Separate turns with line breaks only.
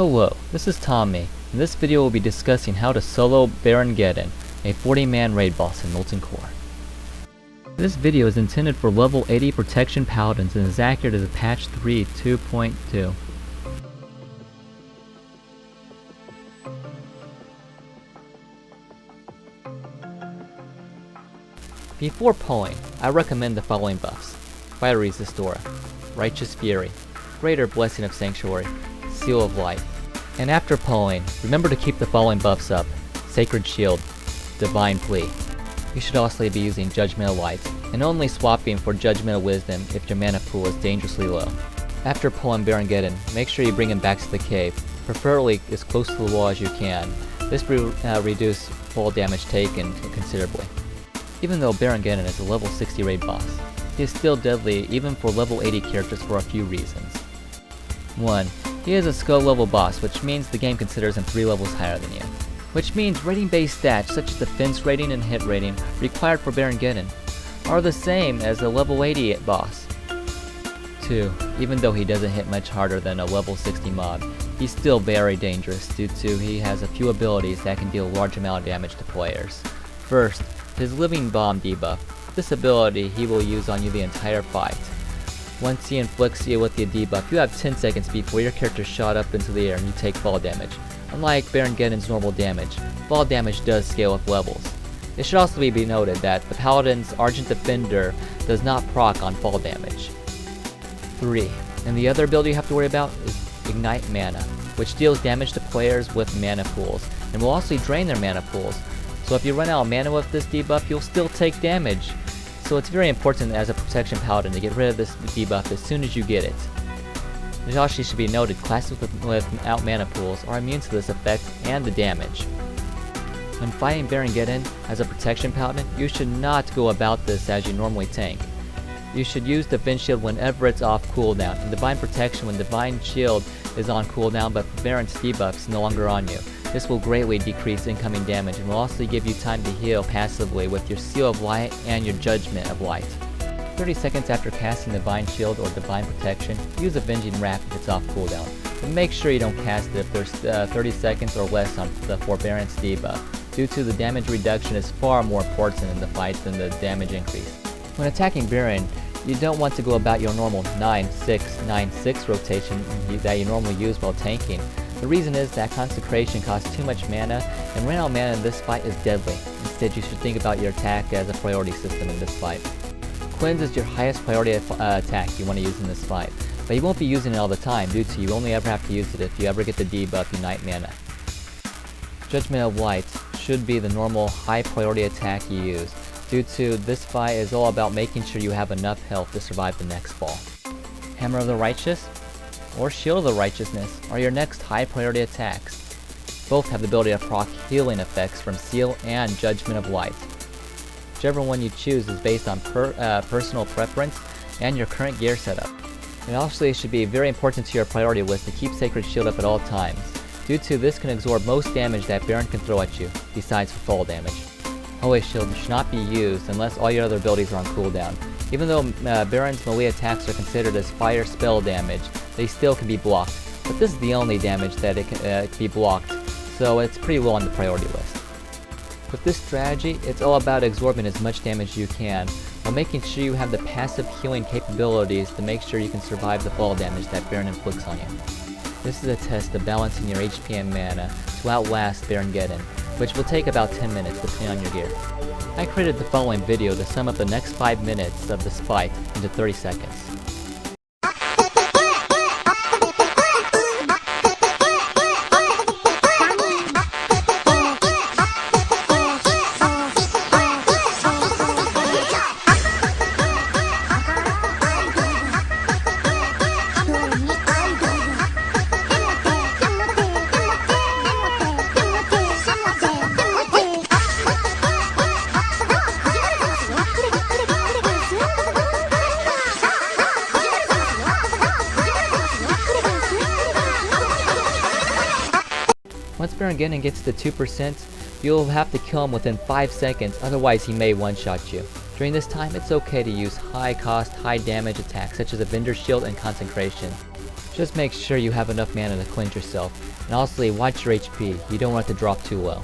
Hello, this is Tommy. In this video we'll be discussing how to solo Baron Geddon, a 40-man raid boss in Molten Core. This video is intended for level 80 protection paladins and is accurate as patch 3.2.2. Before pulling, I recommend the following buffs: Fire Resist Aura, Righteous Fury, Greater Blessing of Sanctuary, Seal of Light. And after pulling, remember to keep the following buffs up: Sacred Shield, Divine Plea. You should also be using Judgment of Light, and only swapping for Judgment of Wisdom if your mana pool is dangerously low. After pulling Baron Geddon, make sure you bring him back to the cave, preferably as close to the wall as you can. This will reduce fall damage taken considerably. Even though Baron Geddon is a level 60 raid boss, he is still deadly even for level 80 characters for a few reasons. 1. He is a skill level boss, which means the game considers him 3 levels higher than you. Which means rating based stats such as defense rating and hit rating required for Baron Geddon are the same as a level 80 boss. 2. Even though he doesn't hit much harder than a level 60 mob, he's still very dangerous due to he has a few abilities that can deal a large amount of damage to players. First, his Living Bomb debuff. This ability he will use on you the entire fight. Once he inflicts you with the debuff, you have 10 seconds before your character shot up into the air and you take fall damage. Unlike Baron Geddon's normal damage, fall damage does scale with levels. It should also be noted that the Paladin's Argent Defender does not proc on fall damage. 3. And the other ability you have to worry about is Ignite Mana, which deals damage to players with mana pools, and will also drain their mana pools. So if you run out of mana with this debuff, you'll still take damage. So it's very important as a protection paladin to get rid of this debuff as soon as you get it. It also should be noted, classes without mana pools are immune to this effect and the damage. When fighting Baron Geddon as a protection paladin, you should not go about this as you normally tank. You should use Defense Shield whenever it's off cooldown, and Divine Protection when Divine Shield is on cooldown but Baron's debuff is no longer on you. This will greatly decrease incoming damage and will also give you time to heal passively with your Seal of Light and your Judgment of Light. 30 seconds after casting Divine Shield or Divine Protection, use Avenging Wrath if it's off cooldown. But make sure you don't cast it if there's 30 seconds or less on the Forbearance debuff, due to the damage reduction is far more important in the fight than the damage increase. When attacking Baron, you don't want to go about your normal 9-6-9-6 rotation that you normally use while tanking. The reason is that Consecration costs too much mana, and running out of mana in this fight is deadly. Instead, you should think about your attack as a priority system in this fight. Cleanse is your highest priority attack you want to use in this fight, but you won't be using it all the time due to you only ever have to use it if you ever get the debuff Unite Mana. Judgment of Light should be the normal high priority attack you use, due to this fight is all about making sure you have enough health to survive the next fall. Hammer of the Righteous or Shield of the Righteousness are your next high priority attacks. Both have the ability to proc healing effects from Seal and Judgment of Light. Whichever one you choose is based on personal preference and your current gear setup. It also should be very important to your priority list to keep Sacred Shield up at all times, due to this can absorb most damage that Baron can throw at you, besides fall damage. Holy Shield should not be used unless all your other abilities are on cooldown. Even though Baron's melee attacks are considered as fire spell damage, they still can be blocked, but this is the only damage that it can be blocked, so it's pretty low on the priority list. With this strategy, it's all about absorbing as much damage as you can, while making sure you have the passive healing capabilities to make sure you can survive the fall damage that Baron inflicts on you. This is a test of balancing your HP and mana to outlast Baron Geddon, which will take about 10 minutes depending on your gear. I created the following video to sum up the next 5 minutes of this fight into 30 seconds. Once Baron Geddon gets to 2%, you'll have to kill him within 5 seconds, otherwise he may one-shot you. During this time, it's okay to use high cost, high damage attacks such as Avenger's Shield and Consecration. Just make sure you have enough mana to cleanse yourself, and honestly watch your HP, you don't want it to drop too low.